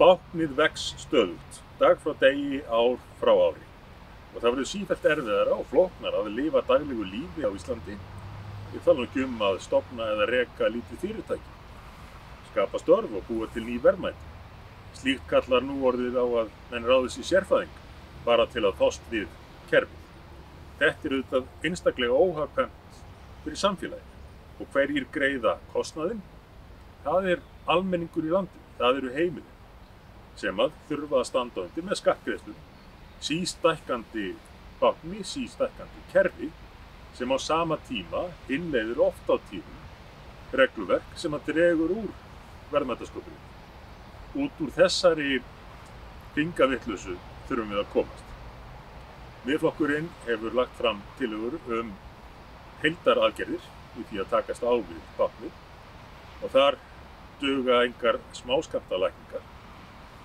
Báknið vex stöðugt, dag frá degi, ár frá ári. Og það verður sífellt erfiðara og flóknara að lifa daglegu lífi á Íslandi. Ég tala nú ekki um að stofna eða reka lítið fyrirtæki, skapa störf og búa til ný verðmæti. Slíkt kallar nú orðið á að menn ráðist í sérfræðing bara til að fást við kerfið. Þetta er auðvitað einstaklega óhagkvæmt fyrir samfélagið og hverjir greiða kostnaðinn? Það er almenningur í landinu, það eru heimilin sem að þurfa að standa undir með skattgreiðslum, sístækkandi bákni, sístækkandi kerfi sem á sama tíma innleiðir oft á tíðum regluverk sem að dregur úr verðmætasköpuninni. Út úr þessari hringavitlausu þurfum við að komast. Miðflokkurinn hefur lagt fram tillögur heildaraðgerðir í því að takast á við báknið og þar duga engar smáskammtalækningar.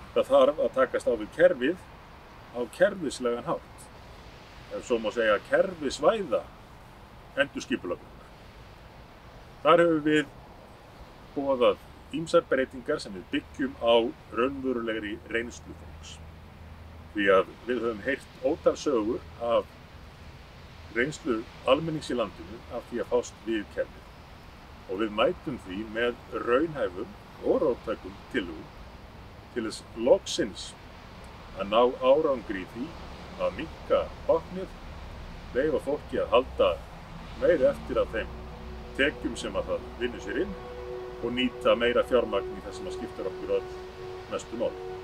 Það þarf að takast á við kerfið á kerfislegan hátt, ef svo má segja kerfisvæða endurskipulagningar. Þar höfum við boðað ýmsar breytingar sem við byggjum á raunverulegri reynslu fólks. Því að við höfum heyrt ótal sögur af reynslu almennings í landinu af því að fást við kerfið og við mætum því með raunhæfum og róttækum tillögum til þess loksins að ná árangri í því að minnka báknið, leyfa fólki að halda meira eftir af þeim tekjum sem að það vinnur sér inn og nýta meira fjármagn í það sem að skiptir okkur öll mestu máli.